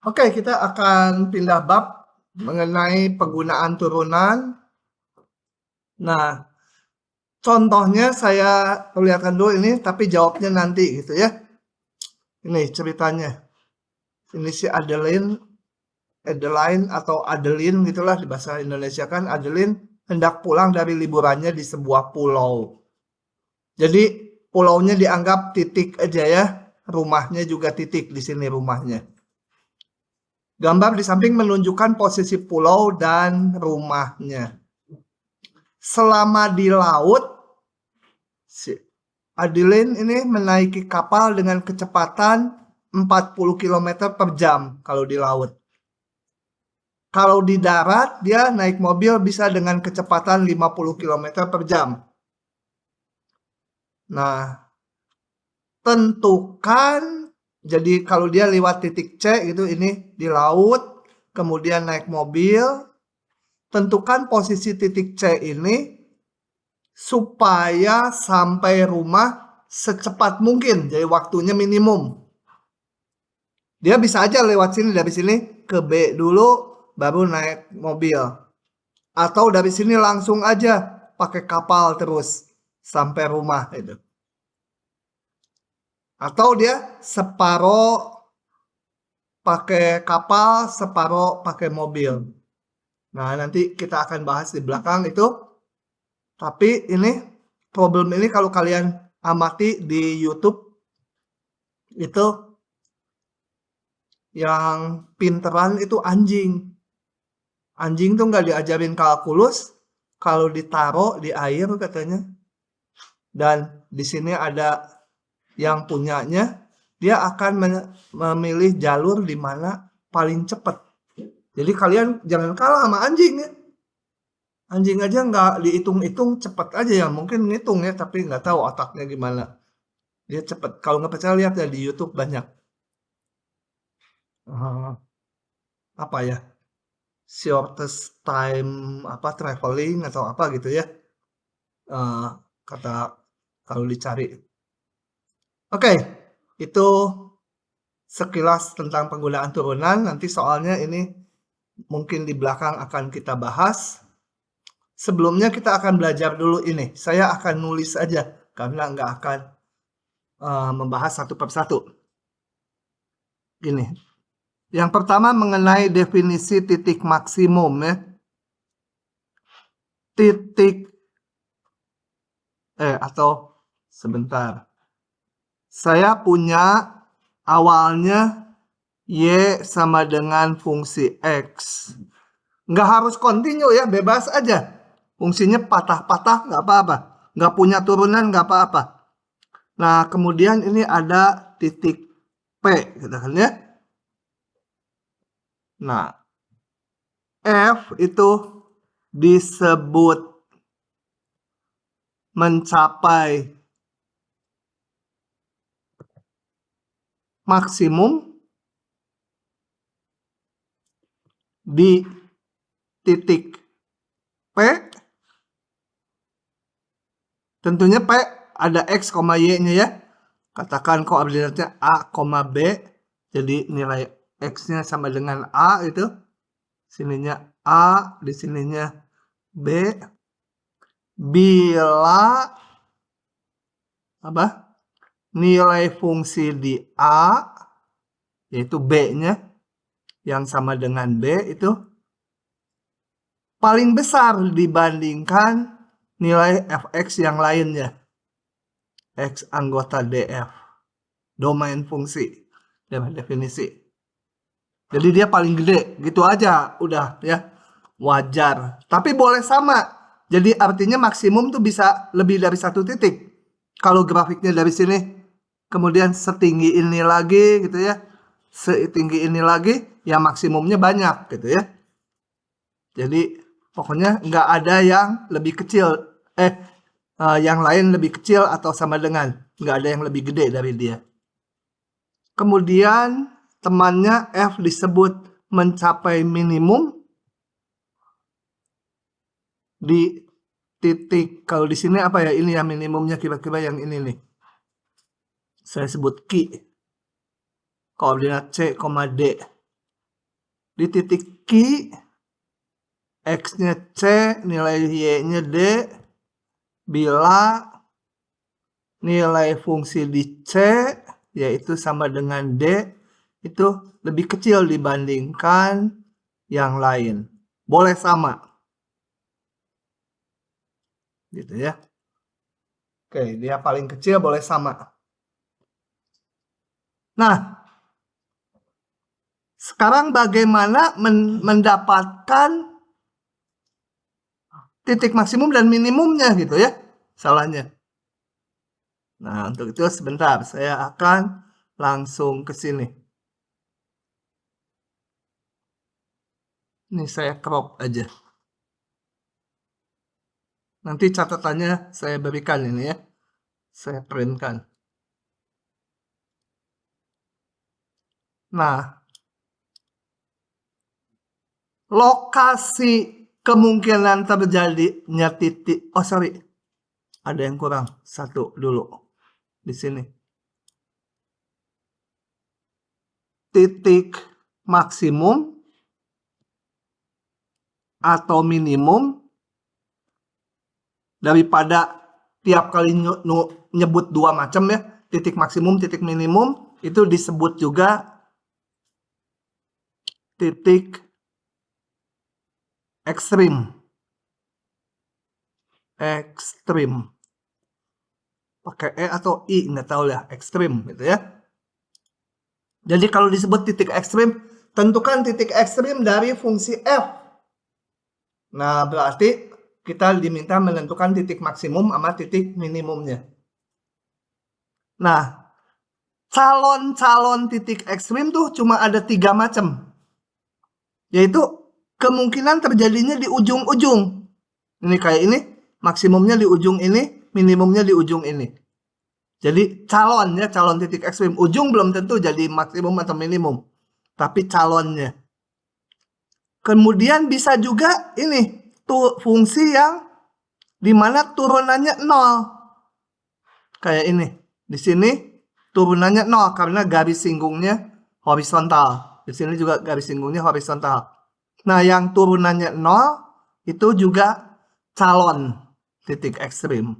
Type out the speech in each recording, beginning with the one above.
Oke, kita akan pindah bab mengenai penggunaan turunan. Nah, contohnya saya perlihatkan dulu ini, tapi jawabnya nanti gitu ya. Ini ceritanya. Ini si Adeline atau Adeline gitulah di bahasa Indonesia kan. Adeline hendak pulang dari liburannya di sebuah pulau. Jadi pulaunya dianggap titik aja ya. Rumahnya juga titik di sini rumahnya. Gambar di samping menunjukkan posisi pulau dan rumahnya. Selama di laut, si Adeline ini menaiki kapal dengan kecepatan 40 km per jam kalau di laut. Kalau di darat, dia naik mobil bisa dengan kecepatan 50 km per jam. Nah, tentukan, jadi kalau dia lewat titik C gitu, ini di laut, kemudian naik mobil, tentukan posisi titik C ini supaya sampai rumah secepat mungkin. Jadi waktunya minimum. Dia bisa aja lewat sini, dari sini ke B dulu, baru naik mobil. Atau dari sini langsung aja pakai kapal terus sampai rumah itu. Atau dia separoh pakai kapal, separoh pakai mobil. Nah, nanti kita akan bahas di belakang itu. Tapi ini problem ini kalau kalian amati di YouTube itu yang pinteran itu anjing. Anjing tuh nggak diajarin kalkulus, kalau ditaruh di air katanya. Dan di sini ada yang punyanya, dia akan memilih jalur di mana paling cepat. Jadi kalian jangan kalah sama anjing ya. Anjing aja nggak dihitung-hitung cepet aja ya. Mungkin ngitung ya, tapi nggak tahu otaknya gimana. Dia cepet. Kalau nggak percaya lihat ya di YouTube banyak. Apa ya? Shortest time apa traveling atau apa gitu ya. Kata kalau dicari. Oke, itu sekilas tentang penggunaan turunan. Nanti soalnya ini mungkin di belakang akan kita bahas. Sebelumnya kita akan belajar dulu ini. Saya akan nulis aja karena nggak akan membahas satu persatu. Ini. Yang pertama mengenai definisi titik maksimum ya. Atau sebentar. Saya punya awalnya Y sama dengan fungsi X. Nggak harus kontinu ya, bebas aja. Fungsinya patah-patah nggak apa-apa. Nggak punya turunan nggak apa-apa. Nah, kemudian ini ada titik P, gitu kan ya. Nah, F itu disebut mencapai maksimum di titik P. Tentunya P ada X, Y-nya ya. Katakan koordinatnya A, B. Jadi nilai X-nya sama dengan A itu. Sininya A, di sininya B. Bila apa? Nilai fungsi di A, yaitu B-nya, yang sama dengan B itu paling besar dibandingkan nilai fx yang lainnya. X anggota df. Domain fungsi. Definisi. Jadi dia paling gede. Gitu aja. Udah ya. Wajar. Tapi boleh sama. Jadi artinya maksimum tuh bisa lebih dari satu titik. Kalau grafiknya dari sini. Kemudian setinggi ini lagi gitu ya. Setinggi ini lagi. Ya maksimumnya banyak gitu ya. Jadi pokoknya nggak ada yang lebih kecil. Yang lain lebih kecil atau sama dengan. Nggak ada yang lebih gede dari dia. Kemudian temannya F disebut mencapai minimum di titik. Kalau di sini apa ya? Ini ya minimumnya kira-kira yang ini nih. Saya sebut Q. Koordinat C, D. di titik Q, X-nya C, nilai Y-nya D, bila nilai fungsi di C, yaitu sama dengan D, itu lebih kecil dibandingkan yang lain. Boleh sama. Gitu ya. Oke, dia paling kecil boleh sama. Nah, sekarang bagaimana mendapatkan titik maksimum dan minimumnya gitu ya, salahnya. Nah, untuk itu sebentar, saya akan langsung ke sini. Ini saya crop aja. Nanti catatannya saya berikan ini ya. Saya printkan. Nah, lokasi kemungkinan terjadinya titik, oh sorry, ada yang kurang, satu dulu di sini. Titik maksimum atau minimum daripada tiap kali nyebut dua macam ya, titik maksimum, titik minimum, itu disebut juga titik ekstrim. Ekstrim. Pakai E atau I, nggak tahu ya, ekstrim gitu ya. Jadi kalau disebut titik ekstrim, tentukan titik ekstrim dari fungsi F. Nah, berarti kita diminta menentukan titik maksimum sama titik minimumnya. Nah, calon-calon titik ekstrim tuh cuma ada 3 macam. Yaitu kemungkinan terjadinya di ujung-ujung. Ini kayak ini, maksimumnya di ujung ini, minimumnya di ujung ini. Jadi calonnya, calon titik ekstrim. Ujung belum tentu jadi maksimum atau minimum. Tapi calonnya. Kemudian bisa juga ini, tuh fungsi yang dimana turunannya 0. Kayak ini. Di sini turunannya 0 karena garis singgungnya horizontal. Di sini juga garis singgungnya horizontal. Nah, yang turunannya 0 itu juga calon titik ekstrim.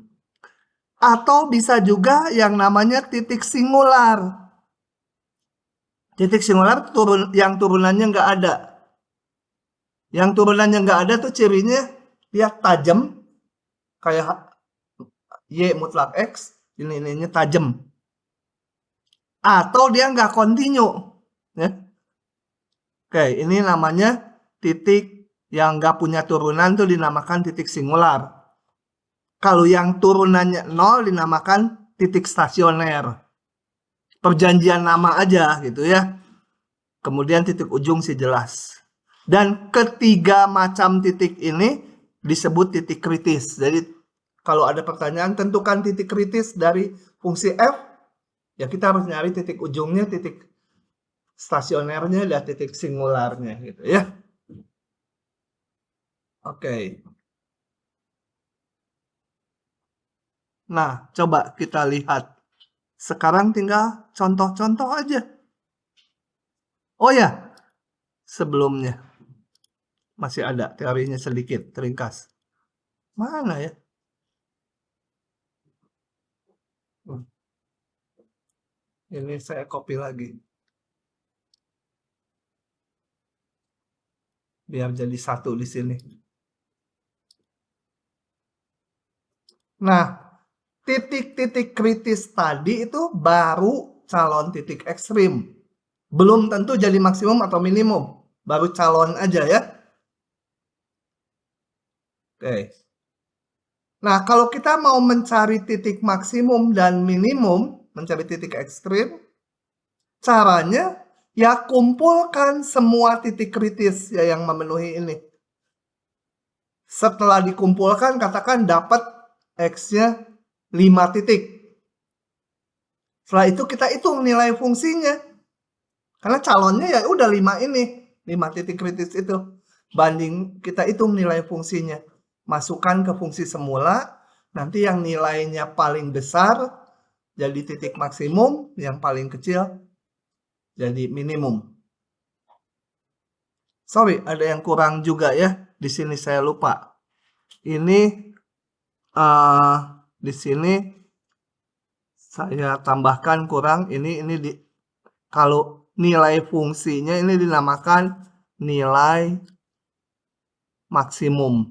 Atau bisa juga yang namanya titik singular. Titik singular yang turunannya nggak ada. Yang turunannya nggak ada tuh cirinya dia tajam kayak Y mutlak X, ini tajam. Atau dia nggak kontinu. Ya. Oke, ini namanya titik yang nggak punya turunan tuh dinamakan titik singular. Kalau yang turunannya 0 dinamakan titik stasioner. Perjanjian nama aja gitu ya. Kemudian titik ujung sih jelas. Dan ketiga macam titik ini disebut titik kritis. Jadi kalau ada pertanyaan tentukan titik kritis dari fungsi F, ya kita harus nyari titik ujungnya, titik stasionernya, dan titik singularnya gitu ya. Oke. Nah, coba kita lihat. Sekarang tinggal contoh-contoh aja. Oh ya, sebelumnya masih ada teorinya sedikit, teringkas. Mana ya? Ini saya copy lagi. Biar jadi satu di sini. Nah, titik-titik kritis tadi itu baru calon titik ekstrim. Belum tentu jadi maksimum atau minimum. Baru calon aja ya. Oke. Nah, kalau kita mau mencari titik maksimum dan minimum, mencari titik ekstrim, caranya ya kumpulkan semua titik kritis ya yang memenuhi ini. Setelah dikumpulkan, katakan dapat X-nya 5 titik. Setelah itu kita hitung nilai fungsinya. Karena calonnya ya udah 5 ini, 5 titik kritis itu. Banding kita hitung nilai fungsinya. Masukkan ke fungsi semula, nanti yang nilainya paling besar jadi titik maksimum, yang paling kecil jadi minimum. sorry, ada yang kurang juga ya. Di sini saya lupa. Ini di sini saya tambahkan kurang. Ini kalau nilai fungsinya ini dinamakan nilai maksimum.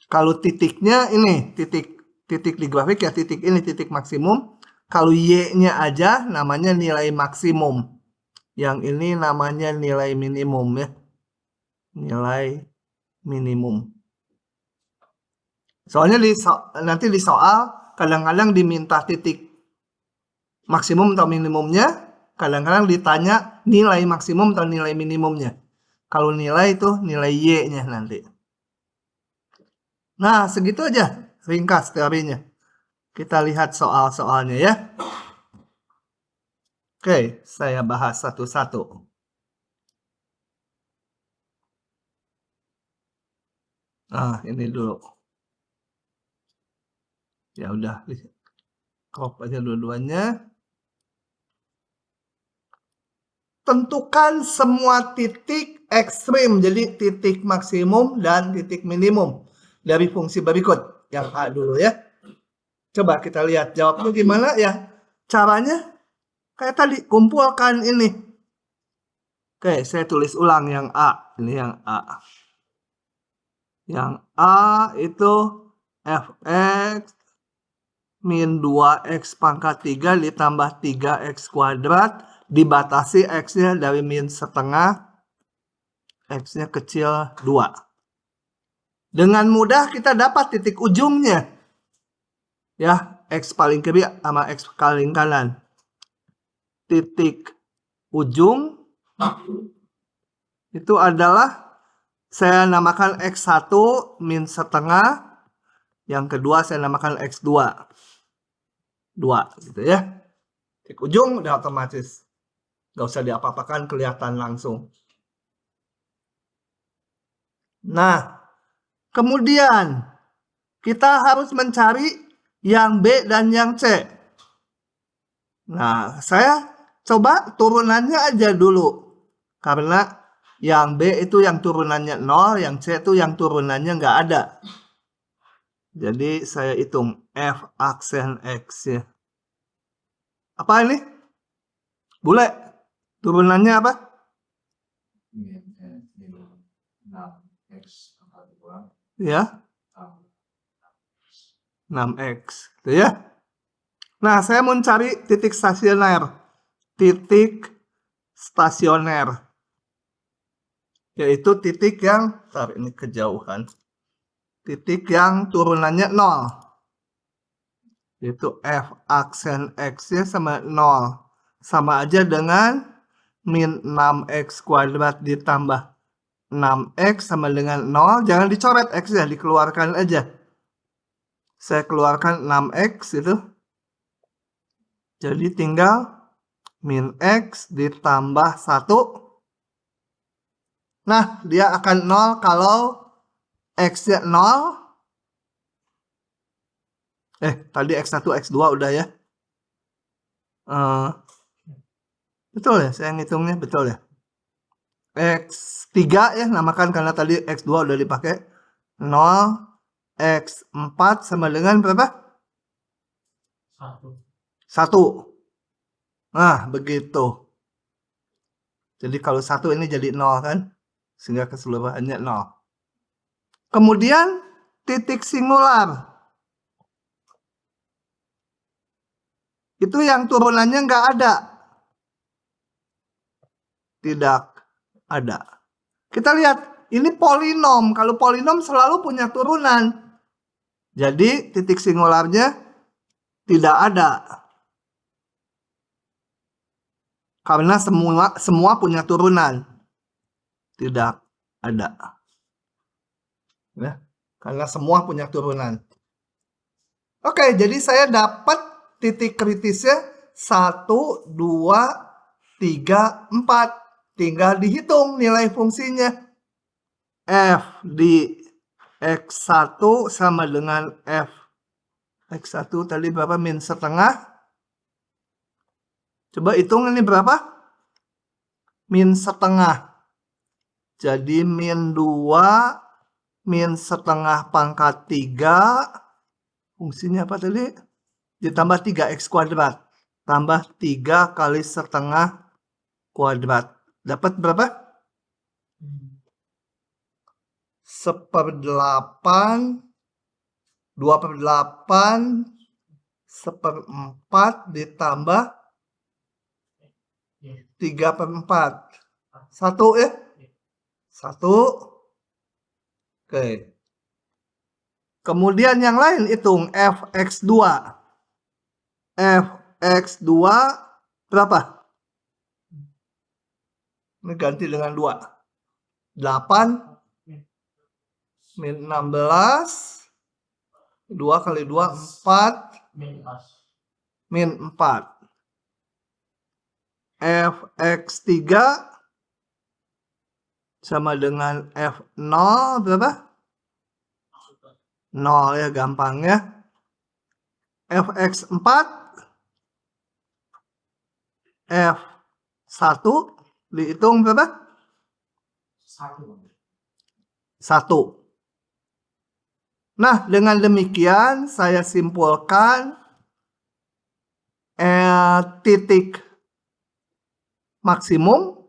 Kalau titiknya ini titik di grafik ya, titik ini titik maksimum. Kalau Y-nya aja namanya nilai maksimum. Yang ini namanya nilai minimum ya. Nilai minimum. Soalnya nanti di soal kadang-kadang diminta titik maksimum atau minimumnya, kadang-kadang ditanya nilai maksimum atau nilai minimumnya. Kalau nilai itu nilai Y-nya nanti. Nah, segitu aja ringkas teorinya. Kita lihat soal-soalnya ya. Oke, saya bahas satu-satu. Nah, ini dulu. Ya udah, crop aja dua-duanya. Tentukan semua titik ekstrim, jadi titik maksimum dan titik minimum dari fungsi berikut. Yang A dulu ya. Coba kita lihat jawabnya gimana ya. Caranya kayak tadi, kumpulkan ini. Oke, saya tulis ulang yang A. Ini yang A. Yang A itu fx min 2x pangkat 3 ditambah 3x kuadrat dibatasi x-nya dari min setengah, x-nya kecil 2. Dengan mudah kita dapat titik ujungnya. Ya, x paling kiri sama x paling kanan. Titik ujung itu adalah saya namakan x1 min setengah, yang kedua saya namakan x2. 2 gitu ya. Titik ujung udah otomatis. Gak usah diapa-apakan, kelihatan langsung. Nah, kemudian kita harus mencari yang B dan yang C. Nah, saya coba turunannya aja dulu. Karena yang B itu yang turunannya 0, yang C itu yang turunannya nggak ada. Jadi saya hitung F aksen X ya. Apa ini? Bule, turunannya apa? Ya. 6x gitu ya. Nah, saya mau cari titik stasioner. Titik stasioner. Yaitu titik yang, ini kejauhan. Titik yang turunannya 0. Yaitu F aksen X-nya sama 0. Sama aja dengan min 6x kuadrat ditambah 6x sama dengan 0. Jangan dicoret x-nya, dikeluarkan aja. Saya keluarkan 6x itu. Jadi tinggal min x ditambah 1. Nah, dia akan 0 kalau x-nya 0. Tadi x1, x2 udah ya. Betul ya, saya ngitungnya betul ya. X3 ya, namakan karena tadi x2 udah dipakai. 0, x4 sama dengan berapa? 1. Nah, begitu. Jadi kalau 1 ini jadi 0 kan? Sehingga keseluruhannya 0. Kemudian titik singular. Itu yang turunannya nggak ada. Tidak ada. Kita lihat, ini polinom. Kalau polinom selalu punya turunan. Jadi titik singularnya tidak ada. Karena semua punya turunan. Tidak ada. Ya, karena semua punya turunan. Oke, jadi saya dapat titik kritisnya 1, 2, 3, 4. Tinggal dihitung nilai fungsinya. F di X1 sama dengan F X1 tadi berapa? Min setengah. Coba hitung ini berapa? min setengah. Jadi min 2 min setengah pangkat 3. Fungsinya apa tadi? Ditambah 3x kuadrat. Tambah 3 kali setengah kuadrat. Dapat berapa? 1/8. 2/8 1/4 ditambah 3/4. 1 ya? 1. Oke. Kemudian yang lain hitung fx2. Fx2 berapa? Ini ganti dengan 2. 8 min 16. 2 kali 2 4 min 4. Fx3 sama dengan F0 berapa? 0 ya, gampang ya. Fx4 F1 dihitung berapa? 1. Nah, dengan demikian saya simpulkan titik maksimum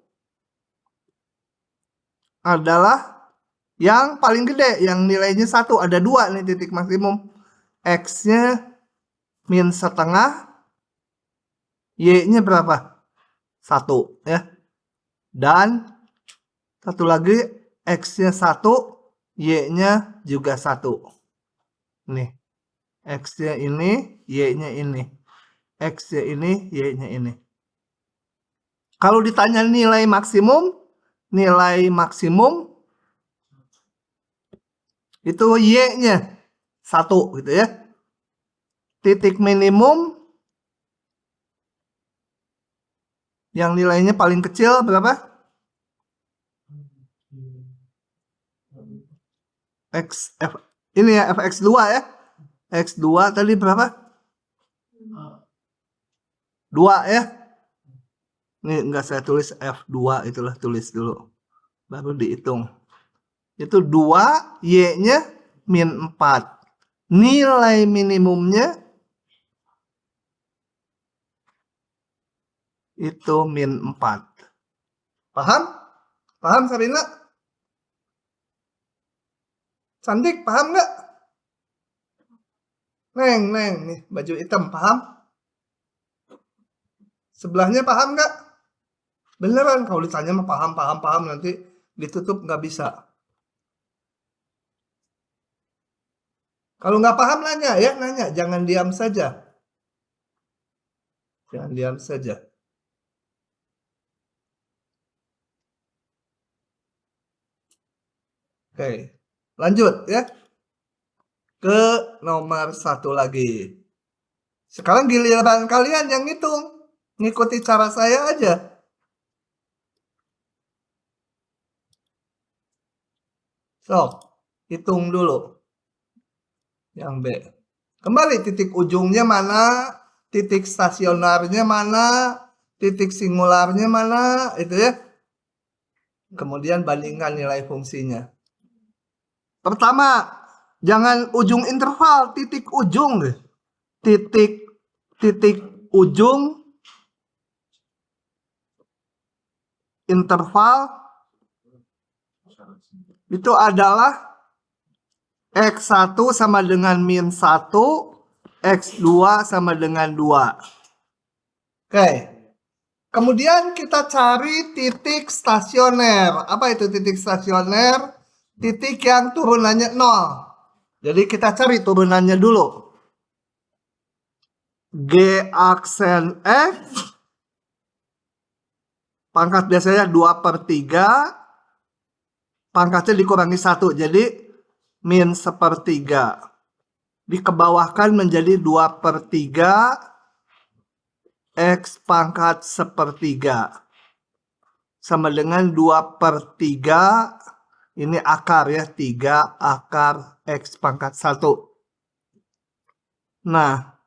adalah yang paling gede, yang nilainya 1. Ada 2 nih titik maksimum. X-nya min setengah, Y-nya berapa? 1 ya. Dan satu lagi, X-nya 1, Y-nya juga 1. Nih, X-nya ini, Y-nya ini. X-nya ini, Y-nya ini. Kalau ditanya nilai maksimum itu Y-nya 1 gitu ya. Titik minimum yang nilainya paling kecil berapa? Ini ya, fx2 ya. X2 tadi berapa? 2 ya. Ini enggak saya tulis F2, itulah tulis dulu. Baru dihitung. Itu 2, Y-nya min 4. Nilai minimumnya itu min 4. Paham? Paham Sabina? Cantik, paham nggak? Neng, nih baju hitam, paham? Sebelahnya paham nggak? Beneran, kalau ditanya mah paham, nanti ditutup nggak bisa. Kalau nggak paham nanya ya, jangan diam saja. Jangan diam saja. Oke, lanjut ya. Ke nomor 1 lagi. Sekarang giliran kalian yang ngitung. Ngikuti cara saya aja. So, hitung dulu. Yang B. Kembali titik ujungnya mana, titik stasionernya mana, titik singularnya mana, itu ya. Kemudian bandingkan nilai fungsinya. Pertama, jangan ujung interval, titik ujung. Titik ujung interval itu adalah X1 sama dengan min 1, X2 sama dengan 2. Oke. Kemudian kita cari titik stasioner. Apa itu titik stasioner? Titik yang turunannya 0. Jadi kita cari turunannya dulu. G aksen X pangkat biasanya 2/3, pangkatnya dikurangi 1, jadi min 1/3. Dikebawahkan menjadi 2/3 X pangkat 1/3 sama dengan 2/3, ini akar ya, 3 akar X pangkat 1. Nah,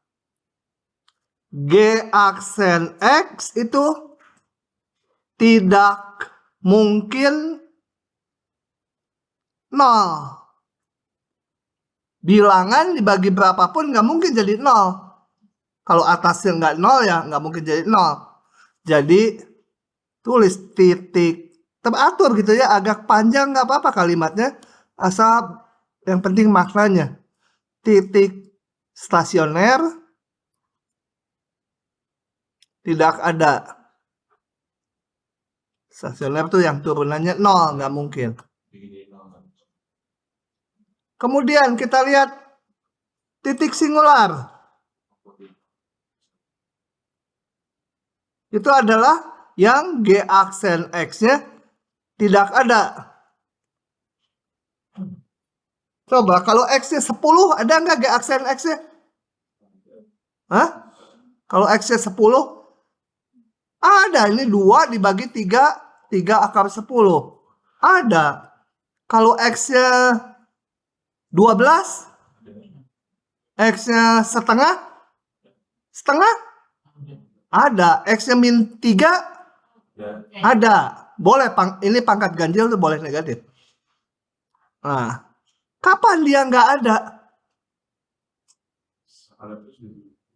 G aksen X itu tidak mungkin 0. Bilangan dibagi berapapun nggak mungkin jadi 0. Kalau atasnya nggak 0 ya nggak mungkin jadi 0. Jadi tulis titik. Teratur gitu ya, agak panjang nggak apa-apa kalimatnya, asal yang penting maknanya. Titik stasioner tidak ada. Stasioner tuh yang turunannya 0, nggak mungkin. Kemudian kita lihat titik singular. Itu adalah yang G aksen X-nya tidak ada. Coba kalau X-nya 10, ada nggak G aksen X-nya? Hah? Kalau X-nya 10, ada. Ini 2 dibagi 3, 3 akar 10. Ada. Kalau X-nya 12, X-nya setengah, ada. X-nya min 3, ada. Boleh, ini pangkat ganjil tuh boleh negatif. Nah, kapan dia nggak ada?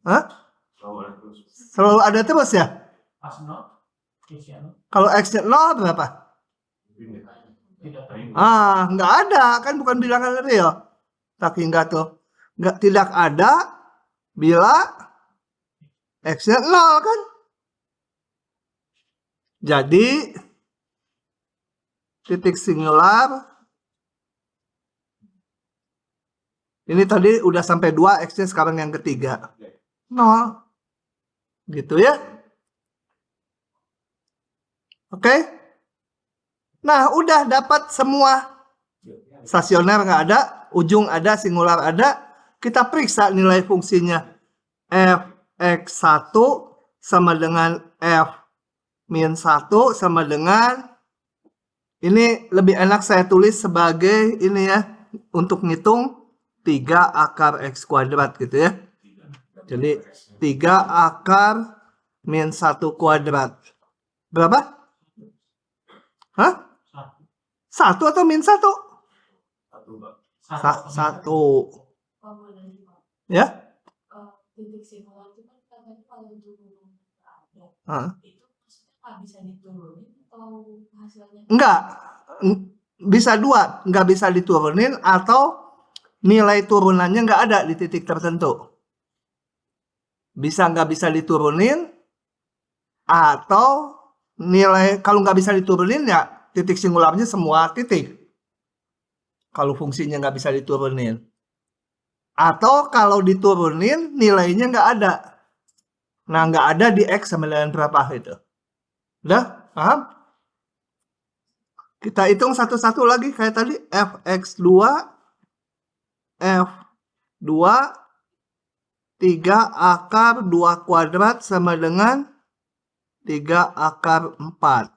Hah? Selalu ada terus ya? Kalau X-nya 0 berapa? Nggak ada. Kan bukan bilangan real. Saking nggak tuh. Tidak ada bila X-nya 0 kan? Jadi titik singular ini tadi udah sampai 2, X-nya sekarang yang ketiga 0 gitu ya. Oke. Nah udah dapat semua. Stasioner nggak ada, ujung ada, singular ada. Kita periksa nilai fungsinya. Fx1 sama dengan F-1 sama dengan, ini lebih enak saya tulis sebagai ini ya, untuk ngitung 3 akar X kuadrat gitu ya. Jadi 3 akar min 1 kuadrat. Berapa? Hah? 1 atau min 1? 1. Ya? Titik singular itu kan katanya kalau turun Hah? itu maksudnya nggak bisa diturunin atau hasilnya? Enggak. Bisa 2. Nggak bisa diturunin atau nilai turunannya nggak ada di titik tertentu. Bisa nggak bisa diturunin atau nilai, kalau nggak bisa diturunin ya titik singularnya semua titik. Kalau fungsinya nggak bisa diturunin. Atau kalau diturunin nilainya nggak ada. Nah nggak ada di X sama dengan berapa itu. Udah? Paham? Kita hitung satu-satu lagi kayak tadi. Fx2, F2, 3 akar 2 kuadrat sama dengan 3 akar 4.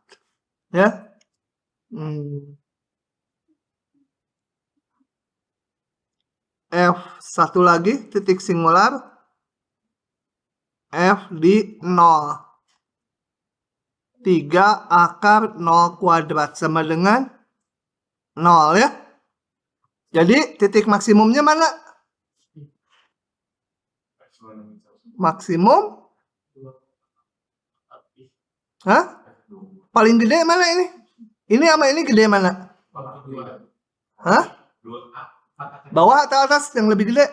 Ya. F1 lagi, titik singular. F di 0. 3 akar 0 kuadrat sama dengan 0 ya. Jadi titik maksimumnya mana? Maksimum? Hah? Paling gede mana ini? Ini sama ini gede mana? Hah? Bawah atau atas yang lebih gede?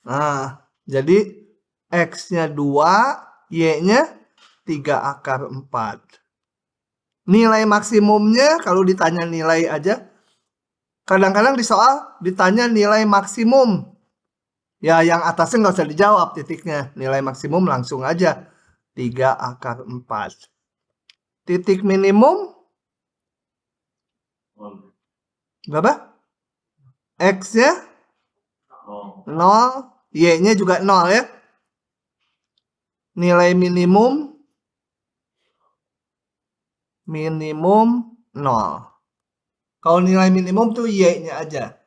Nah, jadi X-nya 2, Y-nya 3 akar 4. Nilai maksimumnya kalau ditanya nilai aja, kadang-kadang di soal ditanya nilai maksimum. Ya yang atasnya nggak usah dijawab titiknya. Nilai maksimum langsung aja 3 akar 4. Titik minimum berapa? X-nya 0, Y-nya juga 0 ya. Nilai minimum 0. Kalau nilai minimum tuh Y-nya aja.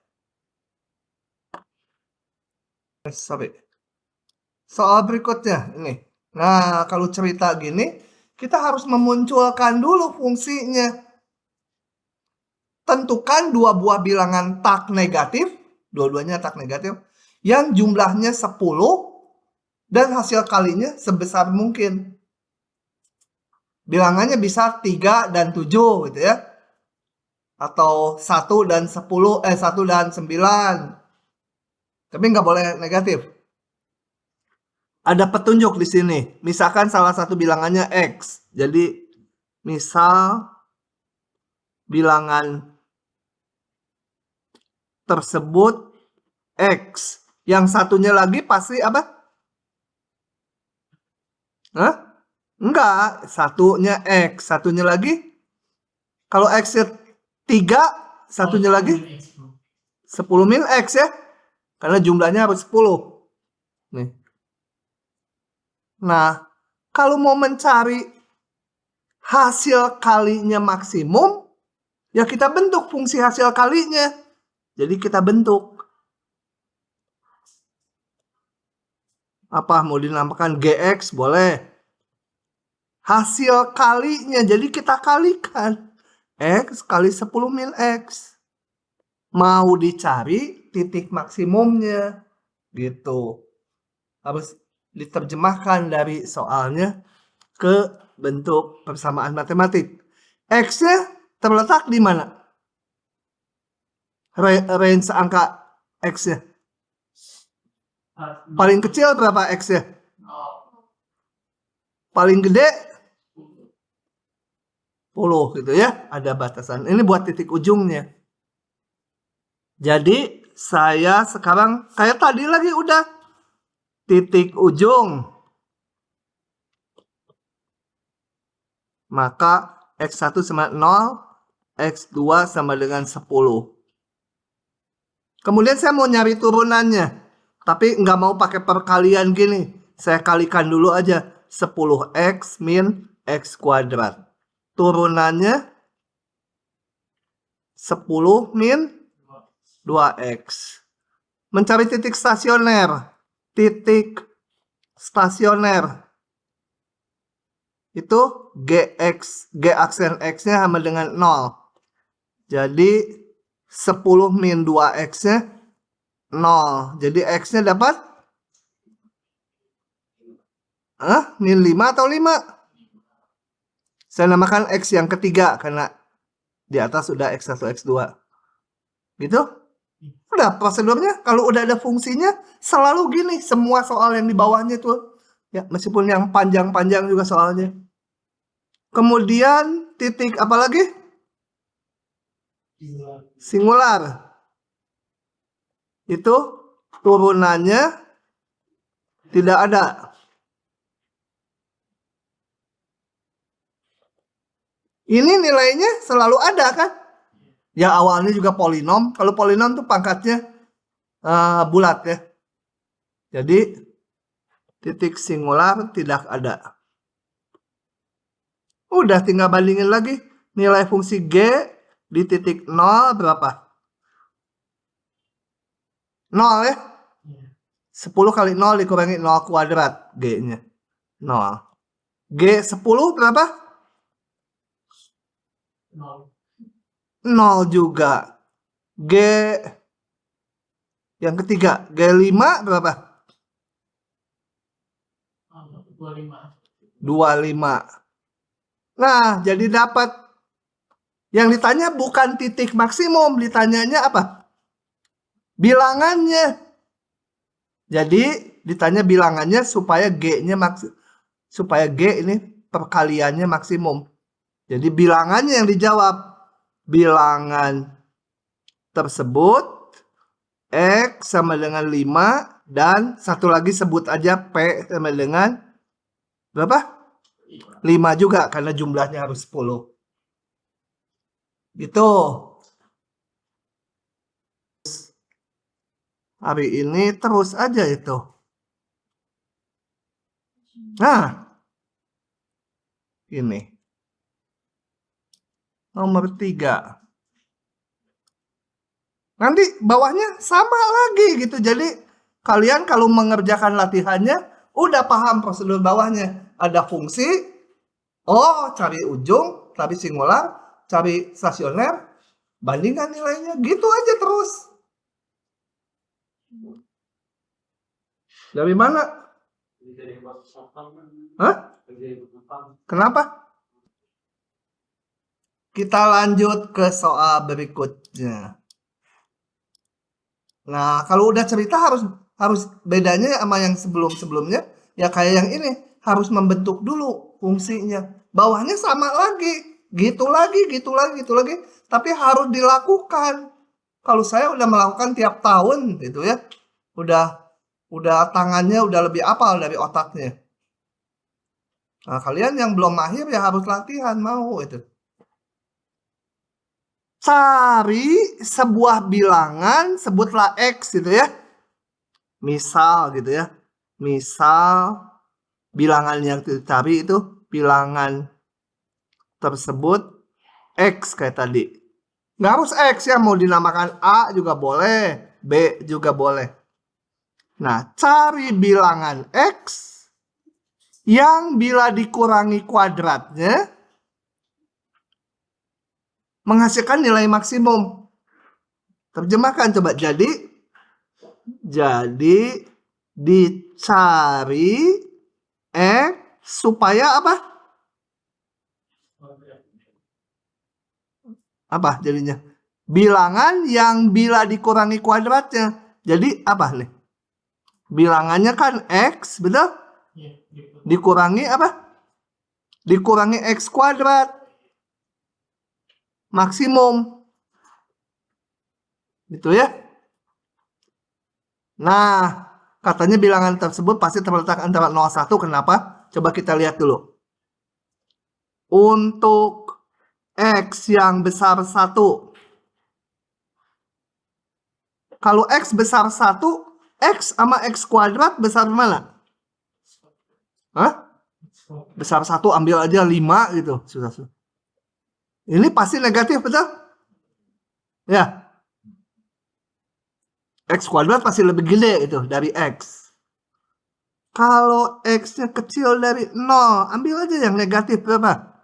Soal berikutnya ini. Nah, kalau cerita gini, kita harus memunculkan dulu fungsinya. Tentukan dua buah bilangan tak negatif, dua-duanya tak negatif, yang jumlahnya 10 dan hasil kalinya sebesar mungkin. Bilangannya bisa 3 dan 7 gitu ya. Atau 1 dan 10, 1 dan 9. Tapi nggak boleh negatif. Ada petunjuk di sini. Misalkan salah satu bilangannya X. Jadi misal bilangan tersebut X. Yang satunya lagi pasti apa? Hah? Enggak. Satunya X. Satunya lagi. Kalau X-nya 3, satunya lagi 10 min X ya. Karena jumlahnya harus 10. Nih. Nah, kalau mau mencari hasil kalinya maksimum, ya kita bentuk fungsi hasil kalinya. Jadi kita bentuk. Apa mau dinamakan GX? Boleh. Hasil kalinya, jadi kita kalikan. X kali 10 min X. Mau dicari titik maksimumnya. Gitu. Harus diterjemahkan dari soalnya ke bentuk persamaan matematik. X-nya terletak di mana? Range angka X-nya. Paling kecil berapa X-nya? Paling gede 10 gitu ya. Ada batasan. Ini buat titik ujungnya. Jadi saya sekarang kayak tadi lagi udah. Titik ujung. Maka X1 sama 0, X2 sama dengan 10. Kemudian saya mau nyari turunannya. Tapi nggak mau pakai perkalian gini. Saya kalikan dulu aja. 10X min X kuadrat. Turunannya 10 min 2X. Mencari titik stasioner. Titik stasioner itu GX, G aksen X-nya sama dengan 0. Jadi 10 min 2X-nya 0. Jadi X-nya dapat min 5 atau 5? Saya namakan X yang ketiga karena di atas sudah X1, X2. Gitu? Udah prosedurnya. Kalau udah ada fungsinya selalu gini. Semua soal yang di bawahnya tuh. Ya, meskipun yang panjang-panjang juga soalnya. Kemudian titik apa lagi? Singular. Itu turunannya tidak ada. Ini nilainya selalu ada kan? Ya awalnya juga polinom. Kalau polinom tuh pangkatnya bulat ya. Jadi titik singular tidak ada. Udah tinggal bandingin lagi. Nilai fungsi G di titik 0 berapa? 0 ya? 10 kali 0 dikurangi 0 kuadrat G-nya. 0. G 10 berapa? 0 juga. G yang ketiga. G5 berapa? 25. Nah, jadi dapat. Yang ditanya bukan titik maksimum. Ditanyanya apa? Bilangannya. Jadi ditanya bilangannya supaya G-nya supaya G ini perkaliannya maksimum. Jadi bilangannya yang dijawab. Bilangan tersebut X sama dengan 5 dan satu lagi sebut aja P sama dengan berapa? 5 juga karena jumlahnya harus 10. Gitu. Hari ini terus aja itu. Nah. Ini. Nomor 3. Nanti bawahnya sama lagi gitu. Jadi kalian kalau mengerjakan latihannya udah paham prosedur bawahnya. Ada fungsi, Oh, cari ujung, cari singular, cari stasioner, bandingkan nilainya. Gitu aja terus. Dari mana? Hah? Kenapa? Kita lanjut ke soal berikutnya. Nah, kalau udah cerita harus bedanya sama yang sebelum-sebelumnya, ya kayak yang ini, harus membentuk dulu fungsinya. Bawahnya sama lagi, gitu lagi, tapi harus dilakukan. Kalau saya udah melakukan tiap tahun gitu ya, udah tangannya udah lebih apal dari otaknya. Nah, kalian yang belum mahir ya harus latihan mau itu. Cari sebuah bilangan, sebutlah X gitu ya. Misal gitu ya. Misal bilangan yang dicari itu bilangan tersebut X kayak tadi. Nggak harus X ya, mau dinamakan A juga boleh, B juga boleh. Nah, cari bilangan X yang bila dikurangi kuadratnya menghasilkan nilai maksimum. Terjemahkan coba. Jadi dicari X supaya apa? Apa jadinya? Bilangan yang bila dikurangi kuadratnya. Jadi apa nih? Bilangannya kan X, betul? Dikurangi apa? Dikurangi X kuadrat. Maksimum. Gitu ya. Nah, katanya bilangan tersebut pasti terletak antara 0 1. Kenapa? Coba kita lihat dulu. Untuk X yang besar 1. Kalau X besar 1, X sama X kuadrat besar mana? Hah? Besar 1 ambil aja 5 gitu. Sudah. Ini pasti negatif, betul? Ya. X kuadrat pasti lebih gede itu dari X. Kalau X-nya kecil dari 0, ambil aja yang negatif berapa?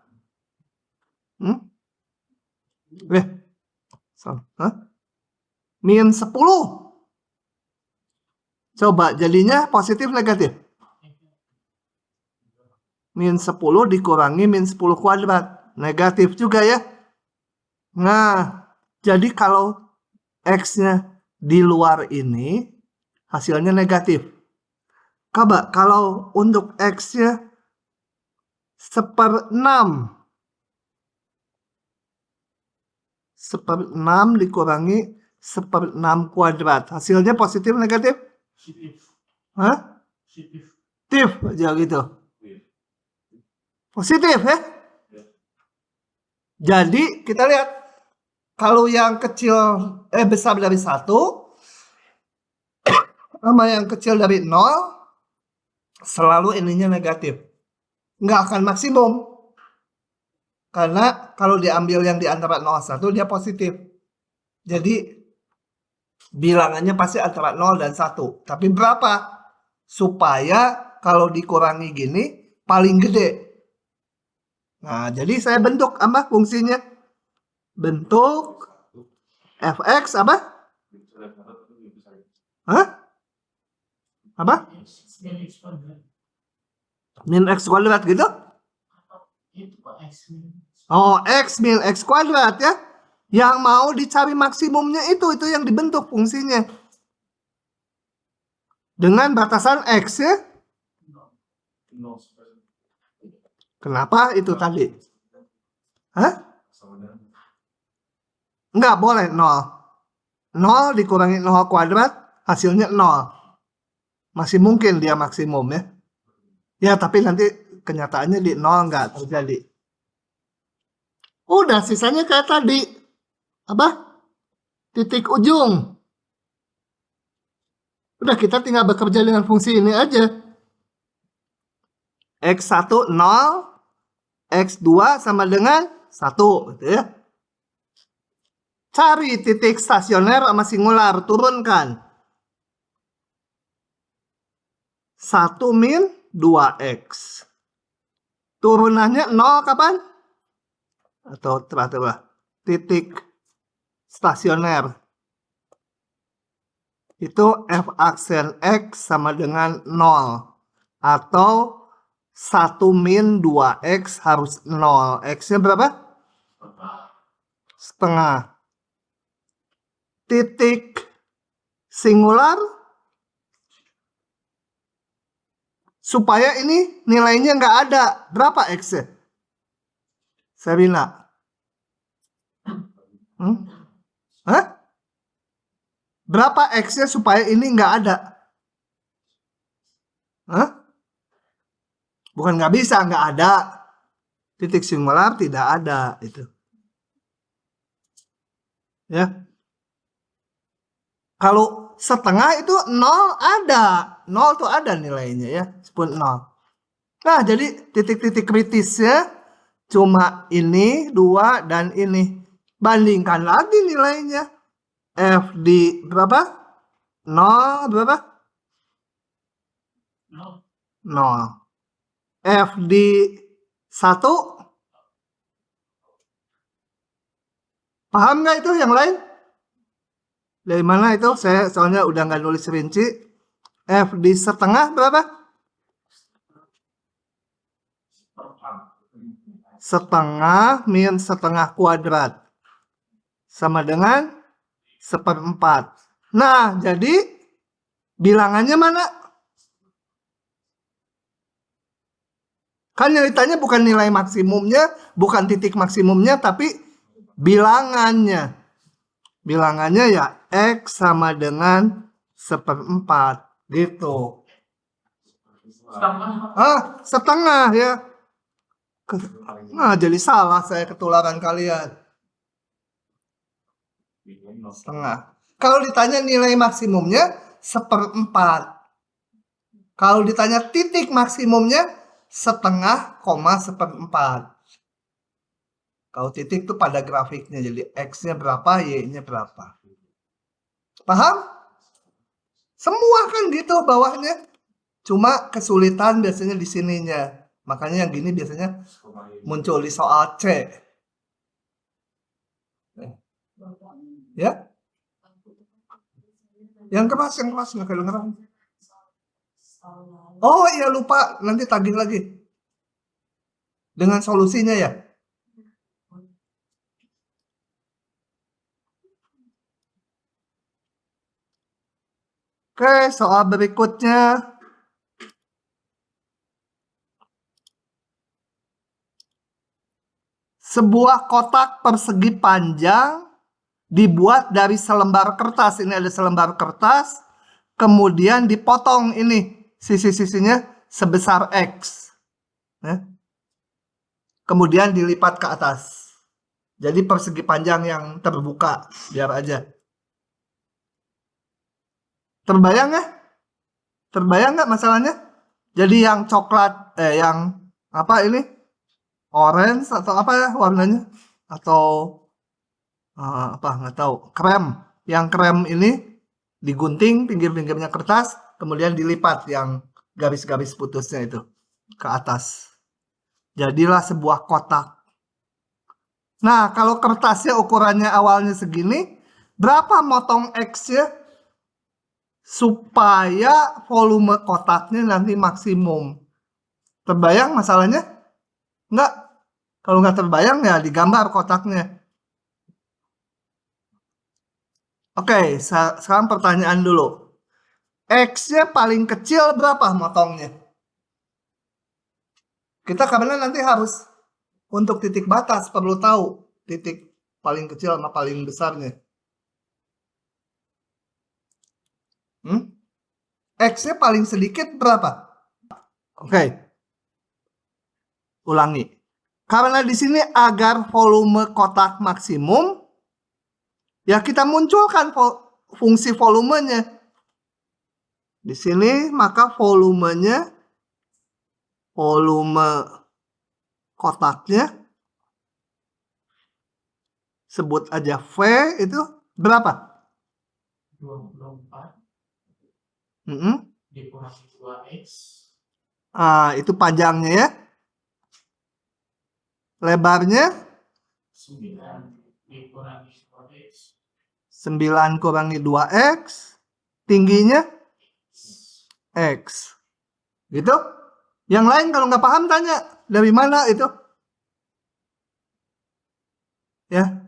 Min 10. Coba jadinya positif negatif? Min 10 dikurangi min 10 kuadrat. Negatif juga ya. Nah, jadi kalau X-nya di luar ini hasilnya negatif. Coba kalau untuk X-nya 1/6. 1/6 dikurangi 1/6 kuadrat. Hasilnya positif negatif? Hah? Positif aja gitu. Positif ya? Jadi kita lihat kalau yang kecil besar dari 1 sama yang kecil dari 0 selalu ininya negatif. Nggak akan maksimum. Karena kalau diambil yang di antara 0 1 dia positif. Jadi bilangannya pasti antara 0 dan 1. Tapi berapa? Supaya kalau dikurangi gini paling gede. Nah, jadi saya bentuk apa fungsinya? Bentuk fx apa? Hah? Apa? Min x kuadrat gitu? Oh, x min x kuadrat ya. Yang mau dicari maksimumnya itu yang dibentuk fungsinya. Dengan batasan x ya. Kenapa itu tadi? Hah? Enggak boleh 0. 0 dikurangi 0 kuadrat hasilnya 0. Masih mungkin dia maksimum ya. Ya, tapi nanti kenyataannya di 0 enggak terjadi. Udah sisanya kayak tadi. Apa? Titik ujung. Udah kita tinggal bekerja dengan fungsi ini aja. X1 0, X2 sama dengan 1 gitu ya. Cari titik stasioner sama singular, turunkan. 1 min 2X. Turunannya 0 kapan? Atau coba titik stasioner. Itu f aksen x sama dengan 0. Atau 1 min 2x harus 0. X-nya berapa? Setengah. Titik singular. Supaya ini nilainya nggak ada. Berapa X-nya? Serina. Hah? Berapa X-nya supaya ini nggak ada? Hah? Bukan nggak bisa, nggak ada. Titik singular tidak ada. Itu. Ya. Kalau setengah itu 0 ada. 0 tuh ada nilainya ya. Meskipun 0. Nah, jadi titik-titik kritisnya cuma ini, 2, dan ini. Bandingkan lagi nilainya. F di berapa? 0 berapa? 0. F di 1. Paham nggak itu yang lain? Dari mana itu? Saya soalnya udah nggak nulis rinci. F di setengah berapa? Setengah min setengah kuadrat. Sama dengan 1/4. Nah, jadi bilangannya mana? Kan yang ditanya bukan nilai maksimumnya, bukan titik maksimumnya, tapi bilangannya. Bilangannya ya X sama dengan 1/4. Gitu. Setengah ya. Nah, jadi salah saya ketularan kalian. Setengah. Kalau ditanya nilai maksimumnya 1/4. Kalau ditanya titik maksimumnya setengah, 1/4. Kalau titik itu pada grafiknya. Jadi X-nya berapa, Y-nya berapa. Paham? Semua kan gitu bawahnya. Cuma kesulitan biasanya di sininya. Makanya yang gini biasanya muncul di soal C. Ya? Yang keras nggak kedengeran. Oh iya lupa, nanti tagih lagi. Dengan solusinya ya. Oke, soal berikutnya. Sebuah kotak persegi panjang dibuat dari selembar kertas. Ini ada selembar kertas. Kemudian dipotong ini sisi-sisinya sebesar X. Ya. Kemudian dilipat ke atas. Jadi persegi panjang yang terbuka. Biar aja. Terbayang nggak? Terbayang nggak masalahnya? Jadi yang coklat, yang apa ini? Orange atau apa ya warnanya? Atau apa nggak tahu. Krem. Yang krem ini digunting pinggir-pinggirnya kertas, kemudian dilipat yang garis-garis putusnya itu ke atas. Jadilah sebuah kotak. Nah, kalau kertasnya ukurannya awalnya segini, berapa motong X-nya supaya volume kotaknya nanti maksimum? Terbayang masalahnya? Enggak. Kalau nggak terbayang ya digambar kotaknya. Oke, sekarang pertanyaan dulu. X-nya paling kecil berapa motongnya? Kita karena nanti harus untuk titik batas perlu tahu titik paling kecil sama paling besarnya. X-nya paling sedikit berapa? Oke. Ulangi. Karena di sini agar volume kotak maksimum, ya kita munculkan fungsi volumenya. Di sini maka volume kotaknya sebut aja V itu berapa? 24 Mm-mm. dikurang 2X. Itu panjangnya ya. Lebarnya 9 dikurangi 2x. 9 kurangi 2x. Tingginya X. Gitu. Yang lain kalau nggak paham tanya. Dari mana itu? Ya.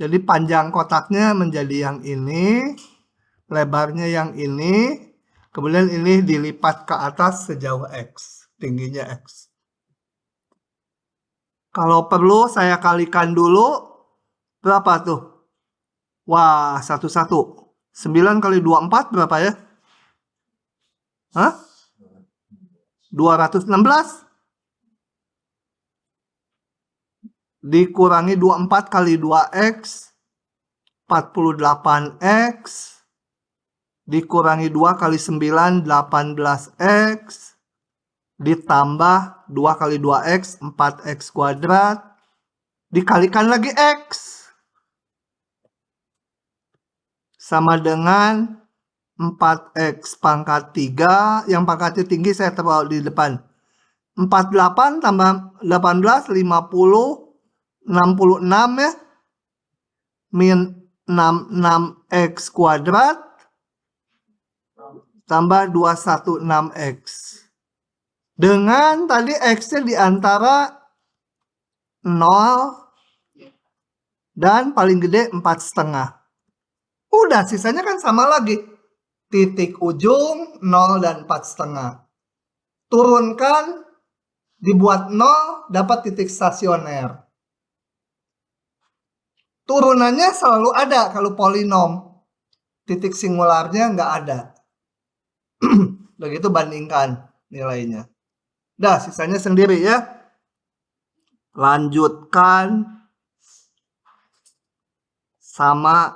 Jadi panjang kotaknya menjadi yang ini. Lebarnya yang ini. Kemudian ini dilipat ke atas sejauh X. Tingginya X. Kalau perlu saya kalikan dulu. Berapa tuh? Wah, 1-1. 9 kali 24 berapa ya? Hah? 216. Dikurangi 24 kali 2x. 48x. Dikurangi 2 kali 9, 18x. Ditambah 2 kali 2x, 4x kuadrat. Dikalikan lagi x. Sama dengan 4x pangkat 3. Yang pangkatnya tinggi saya taruh di depan. 48 tambah 18, 50. 66 ya. Min 66x kuadrat. Tambah 216x. Dengan tadi x-nya di antara 0 dan paling gede 4,5. Udah, sisanya kan sama lagi. Titik ujung 0 dan 4,5. Turunkan, dibuat 0, dapat titik stasioner. Turunannya selalu ada kalau polinom. Titik singularnya nggak ada. Begitu bandingkan nilainya. Dah, sisanya sendiri ya. Lanjutkan sama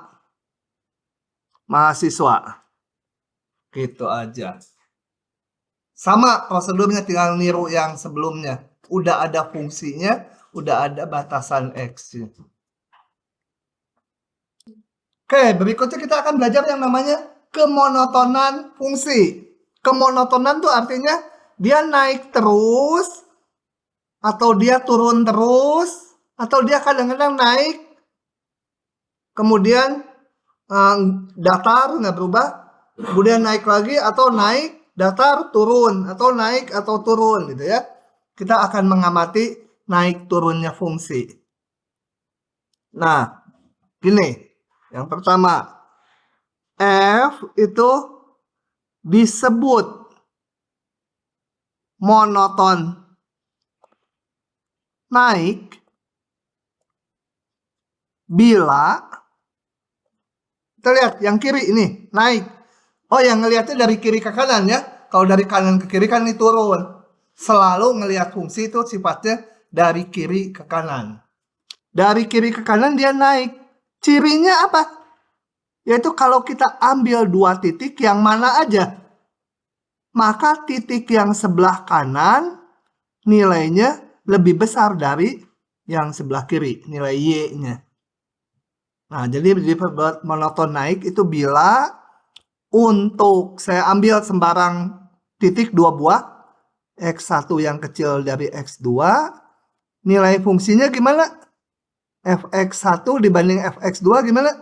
mahasiswa. Gitu aja. Sama prosedurnya, tinggal niru yang sebelumnya. Udah ada fungsinya, udah ada batasan X. Oke, berikutnya kita akan belajar yang namanya kemonotonan fungsi. Kemonotonan tuh artinya dia naik terus, atau dia turun terus, atau dia kadang-kadang naik, kemudian datar nggak berubah, kemudian naik lagi, atau naik, datar, turun, atau naik atau turun gitu ya. Kita akan mengamati naik turunnya fungsi. Nah, gini. Yang pertama, f itu disebut monoton naik bila, kita lihat yang kiri ini naik. Oh, yang ngelihatnya dari kiri ke kanan ya. Kalau dari kanan ke kiri kan ini turun. Selalu ngelihat fungsi itu sifatnya dari kiri ke kanan. Dari kiri ke kanan dia naik. Cirinya apa? Yaitu kalau kita ambil dua titik yang mana aja, maka titik yang sebelah kanan nilainya lebih besar dari yang sebelah kiri, nilai Y-nya. Nah, jadi disebut monoton naik itu bila untuk saya ambil sembarang titik 2 buah, X1 yang kecil dari X2, nilai fungsinya gimana? Fx1 dibanding Fx2 gimana?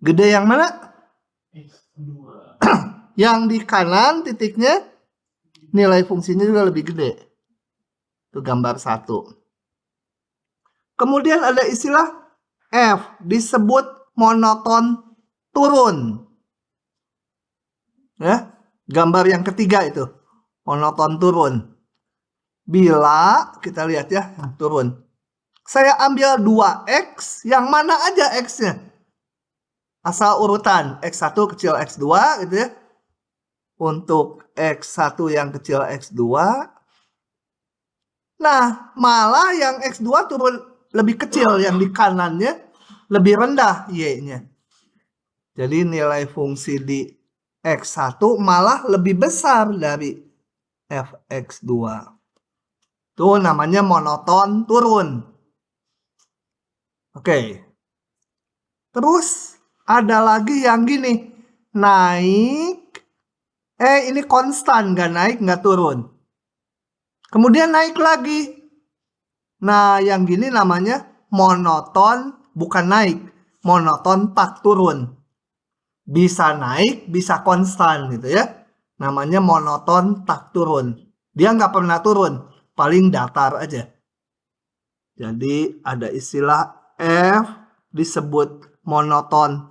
Gede yang mana? X2. Yang di kanan titiknya nilai fungsinya juga lebih gede. Itu gambar 1. Kemudian ada istilah F disebut monoton turun. Ya, gambar yang ketiga itu. Monoton turun. Bila kita lihat ya, turun. Saya ambil 2X, yang mana aja X-nya? Asal urutan X1 kecil X2 gitu ya. Untuk X1 yang kecil X2. Nah, malah yang X2 turun lebih kecil, yang di kanannya lebih rendah Y-nya. Jadi nilai fungsi di X1 malah lebih besar dari Fx2. Itu namanya monoton turun. Oke. Terus ada lagi yang gini. Naik. Ini konstan, nggak naik, nggak turun. Kemudian naik lagi. Nah, yang gini namanya monoton, bukan naik. Monoton tak turun. Bisa naik, bisa konstan gitu ya. Namanya monoton tak turun. Dia nggak pernah turun, paling datar aja. Jadi ada istilah F disebut monoton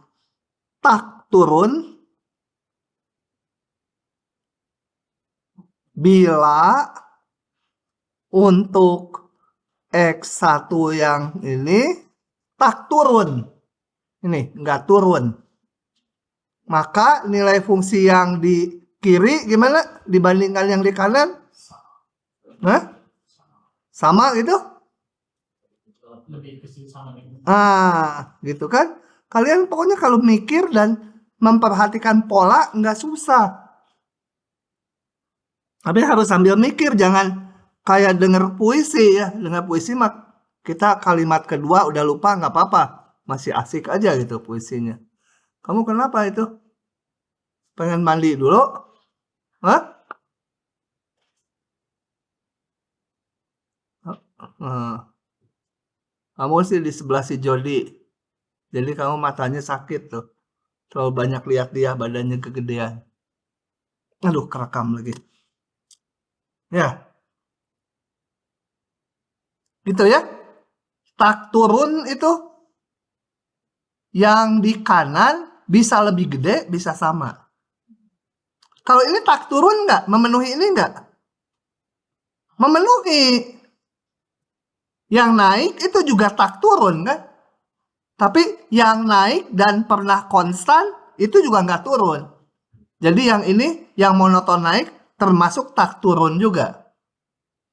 tak turun bila untuk X1 yang ini tak turun. Ini nggak turun. Maka nilai fungsi yang di kiri gimana dibandingkan yang di kanan? Hah? Sama gitu? Lebih ke situ sama nih. Gitu kan? Kalian pokoknya kalau mikir dan memperhatikan pola nggak susah. Tapi harus sambil mikir, jangan kayak denger puisi ya. Denger puisi mah kita kalimat kedua udah lupa nggak apa-apa. Masih asik aja gitu puisinya. Kamu kenapa itu? Pengen mandi dulu? Hah? Kamu sih di sebelah si Jody. Jadi kamu matanya sakit tuh. Terlalu banyak lihat dia, badannya kegedean. Aduh, kerekam lagi. Ya. Gitu ya. Tak turun itu yang di kanan bisa lebih gede, bisa sama. Kalau ini tak turun nggak? Memenuhi ini nggak? Memenuhi. Yang naik itu juga tak turun kan? Tapi yang naik dan pernah konstan itu juga nggak turun. Jadi yang ini, yang monoton naik termasuk tak turun juga.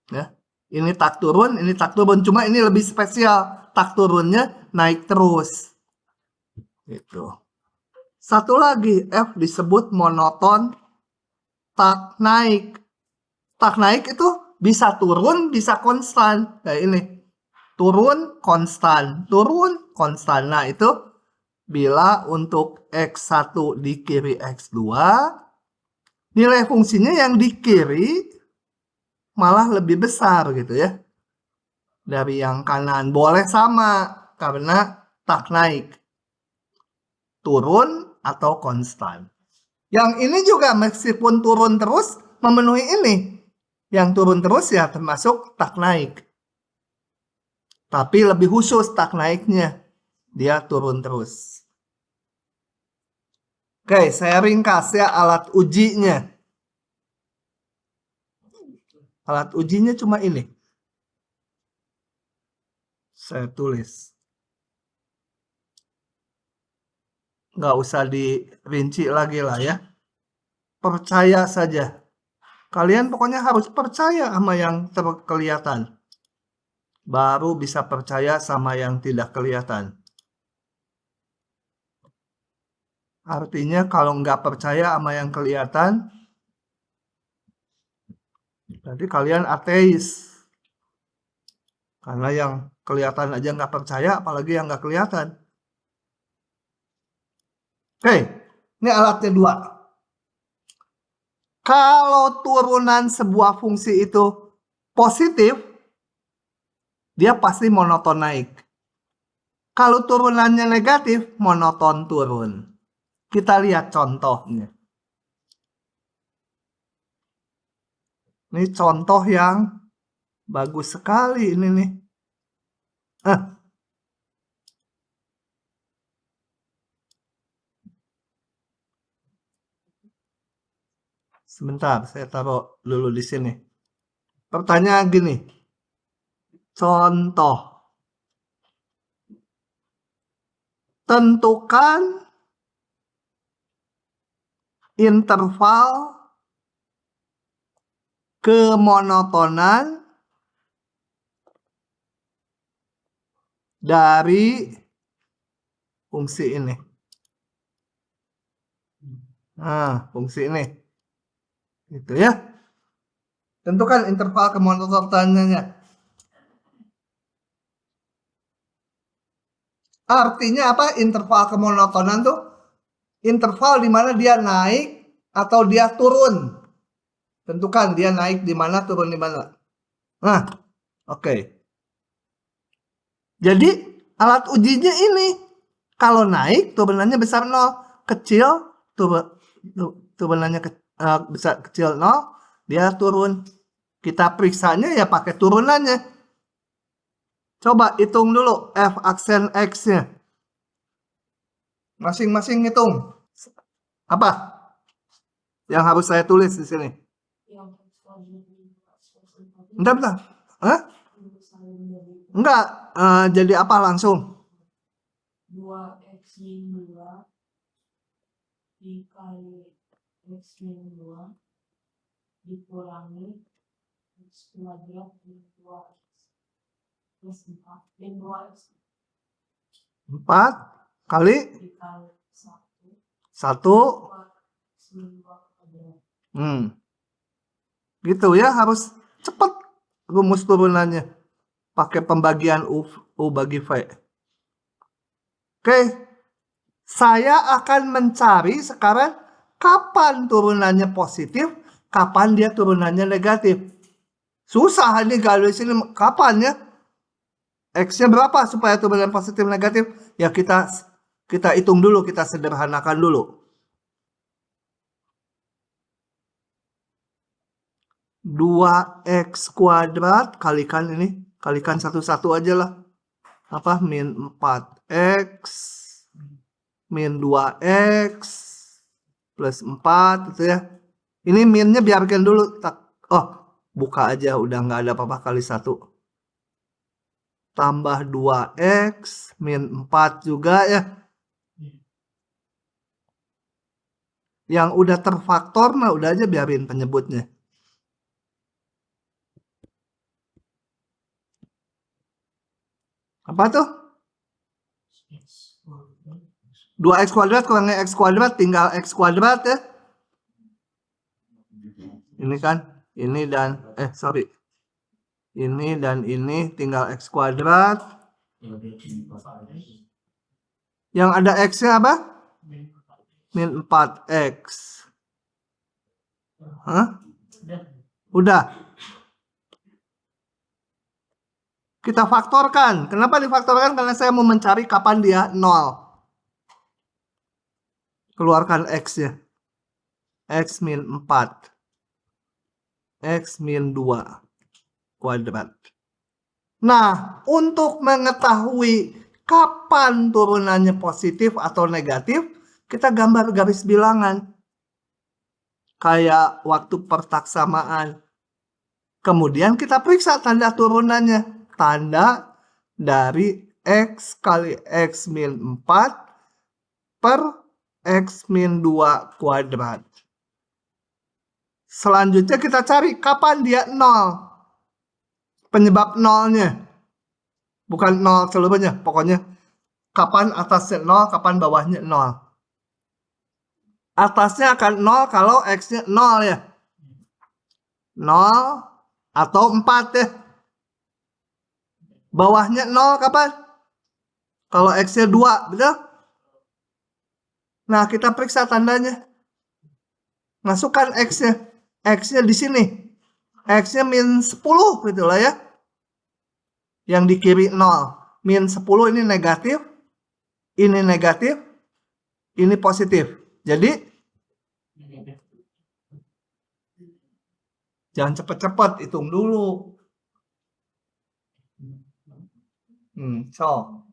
Ya. Ini tak turun, ini tak turun. Cuma ini lebih spesial. Tak turunnya naik terus. Gitu. Satu lagi, F disebut monoton tak naik. Tak naik itu bisa turun, bisa konstan. Kayak ini. Turun, konstan. Turun, konstan. Nah, itu bila untuk X1 di kiri X2, nilai fungsinya yang di kiri malah lebih besar gitu ya. Dari yang kanan. Boleh sama karena tak naik. Turun atau konstan. Yang ini juga meskipun turun terus memenuhi ini. Yang turun terus ya termasuk tak naik. Tapi lebih khusus tak naiknya. Dia turun terus. Oke, saya ringkas ya alat ujinya. Alat ujinya cuma ini. Saya tulis. Nggak usah dirinci lagi lah ya. Percaya saja. Kalian pokoknya harus percaya sama yang kelihatan. Baru bisa percaya sama yang tidak kelihatan. Artinya kalau nggak percaya sama yang kelihatan, berarti kalian ateis. Karena yang kelihatan aja nggak percaya, apalagi yang nggak kelihatan. Oke, ini alatnya 2. Kalau turunan sebuah fungsi itu positif, dia pasti monoton naik. Kalau turunannya negatif, monoton turun. Kita lihat contohnya. Ini contoh yang bagus sekali ini nih. Sebentar, saya taruh dulu di sini. Pertanyaan gini. Contoh. Tentukan interval kemonotonan dari fungsi ini. Nah, fungsi ini. Gitu ya. Tentukan interval kemonotonannya. Artinya apa interval kemonotonan tuh? Interval di mana dia naik atau dia turun. Tentukan dia naik di mana, turun di mana. Nah, oke. Jadi alat ujinya ini kalau naik turunannya besar 0, kecil turunannya besar kecil 0, dia turun. Kita periksanya ya pakai turunannya. Coba hitung dulu f aksen x-nya. Masing-masing hitung. Apa yang harus saya tulis di sini? Yang X kuadrat minus X kuadrat tadi, Bentar. Hah? misalnya menjadi Enggak. Jadi apa langsung? 2x min 2 dikali x min 2 dikurangi x kuadrat min 2x plus 4 min 2x 4 kali dikali 1 1. x min 2 kuadrat. Gitu ya, harus cepat rumus turunannya. Pakai pembagian U bagi V. Oke. Saya akan mencari sekarang kapan turunannya positif, kapan dia turunannya negatif. Susah ini kalau di sini kapan ya? X-nya berapa supaya turunan positif negatif? Ya kita hitung dulu, kita sederhanakan dulu. 2x kuadrat kalikan ini, kalikan satu-satu aja lah. Apa? Min 4x min 2x plus 4 gitu ya. Ini minnya biarkan dulu. Oh, buka aja, udah nggak ada apa-apa, kali 1. Tambah 2x min 4 juga ya. Yang udah terfaktor mah udah aja biarin penyebutnya. Apa tuh? 2x kuadrat kurang x kuadrat tinggal x kuadrat ya. Ini kan, ini dan ini dan ini tinggal x kuadrat. Yang ada x-nya apa? Min 4x. Hah? Udah. Kita faktorkan. Kenapa difaktorkan? Karena saya mau mencari kapan dia 0. Keluarkan x-nya. X min 4. X min 2 kuadrat. Nah, untuk mengetahui kapan turunannya positif atau negatif, kita gambar garis bilangan. Kayak waktu pertaksamaan. Kemudian kita periksa tanda turunannya. Tanda dari x kali x min 4 per x min 2 kuadrat. Selanjutnya kita cari kapan dia 0. Penyebab nolnya. Bukan 0 seluruhnya. Pokoknya kapan atasnya 0, kapan bawahnya 0. Atasnya akan 0 kalau x-nya 0 ya. 0 atau 4 ya. Bawahnya 0 kapan? Kalau x-nya 2, betul? Nah, kita periksa tandanya. Masukkan x-nya. X-nya di sini. X-nya min 10 gitu lah ya. Yang di kiri 0. Min 10 ini negatif. Ini negatif. Ini positif. Jadi jangan cepat-cepat, hitung dulu. So.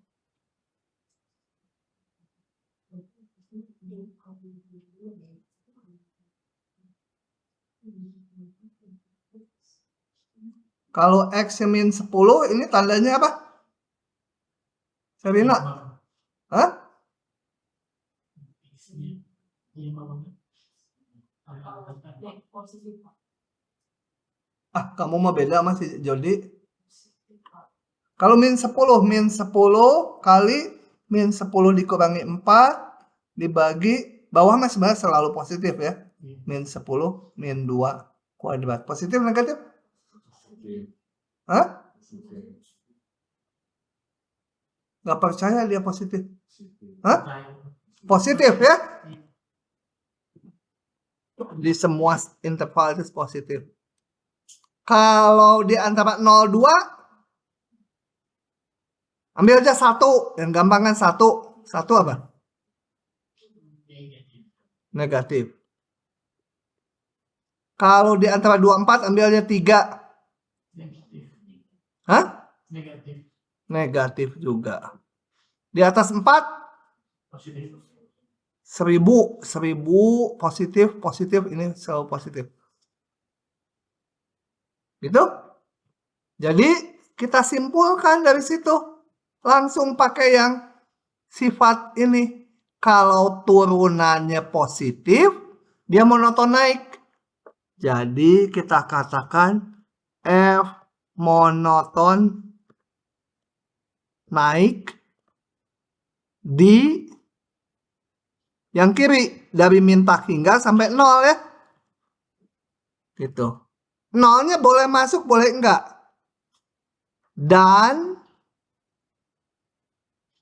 Kalau X min 10, ini tandanya apa? Serina? Hah? Kamu mah beda sama si Jody. Kalau min 10 kali min 10 dikurangi 4 dibagi bawah mah sebenarnya selalu positif ya. Min 10 min 2 kuadrat. Positif negatif? Hah? Gak percaya dia positif. Hah? Positif ya? Di semua interval itu positif. Kalau di antara 0, 2, ambil aja 1. Yang gampang kan 1. 1 apa? Negatif. Negatif. Kalau di antara 2, 4, ambil aja 3. Negatif. Hah? Negatif. Negatif juga. Di atas 4, Positif. 1000. 1000 positif, positif. Ini selalu positif. Gitu? Jadi kita simpulkan dari situ. Langsung pakai yang sifat ini. Kalau turunannya positif, dia monoton naik. Jadi kita katakan F monoton naik di yang kiri. Dari min tak hingga sampai 0 ya. Gitu. 0-nya boleh masuk, boleh enggak. Dan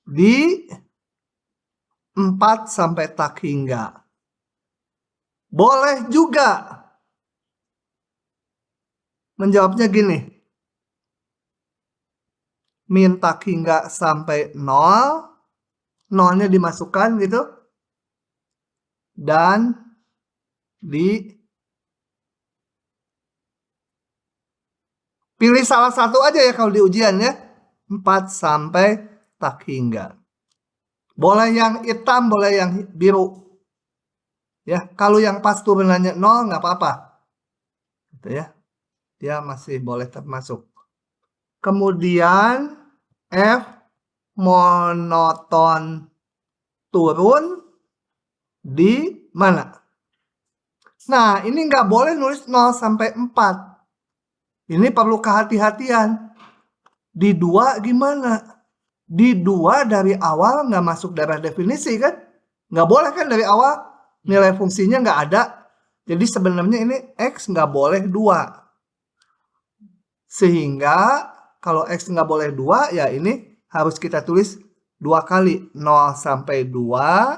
di 4 sampai tak hingga. Boleh juga. Menjawabnya gini. Min tak hingga sampai 0. 0-nya dimasukkan gitu. Dan pilih salah satu aja ya kalau di ujian ya. 4 sampai tak hingga. Boleh yang hitam, boleh yang biru. Ya, kalau yang pas turunannya 0 nggak apa-apa. Gitu ya. Dia masih boleh termasuk. Kemudian F monoton turun di mana? Nah, ini nggak boleh nulis 0 sampai 4. Ini perlu kehati-hatian. Di 2 gimana? Di 2 dari awal nggak masuk dalam definisi kan? Nggak boleh kan dari awal? Nilai fungsinya nggak ada. Jadi sebenarnya ini X nggak boleh 2. Sehingga kalau X nggak boleh 2, ya ini harus kita tulis 2 kali. 0 sampai 2.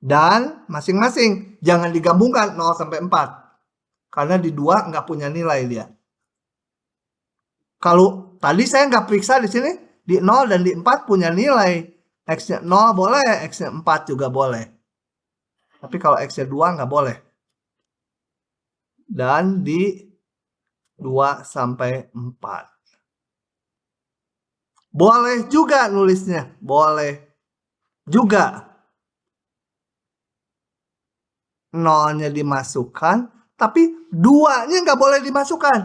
Dan masing-masing. Jangan digabungkan 0 sampai 4. Karena di 2 nggak punya nilai dia. Kalau tadi saya nggak periksa di sini. Di 0 dan di 4 punya nilai. X-nya 0 boleh, X-nya 4 juga boleh. Tapi kalau X-nya 2 nggak boleh. Dan di 2 sampai 4. Boleh juga nulisnya. Boleh juga. 0-nya dimasukkan. Tapi 2-nya nggak boleh dimasukkan.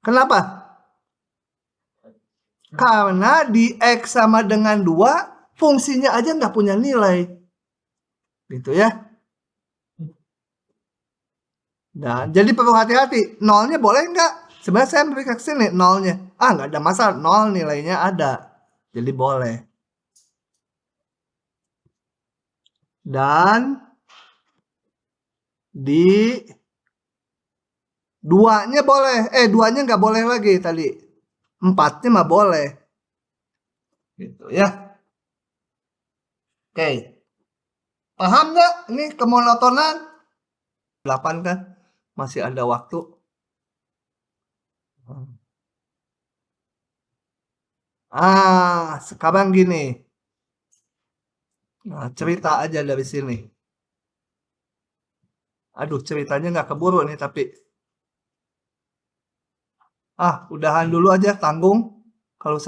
Kenapa? Karena di X sama dengan 2, fungsinya aja nggak punya nilai. Gitu ya. Nah, jadi perlu hati-hati. 0-nya boleh nggak? Sebenarnya saya berikan ke sini 0-nya. Nggak ada masalah. 0 nilainya ada. Jadi boleh. Dan di 2-nya boleh. 2-nya nggak boleh lagi tadi. 4-nya mah boleh. Gitu ya. Oke. Paham nggak? Ini kemonotonan. 8 kan? Masih ada waktu. Sekarang gini. Nah, cerita aja dari sini. Aduh, ceritanya nggak keburu nih tapi. Udahan dulu aja, tanggung. Kalau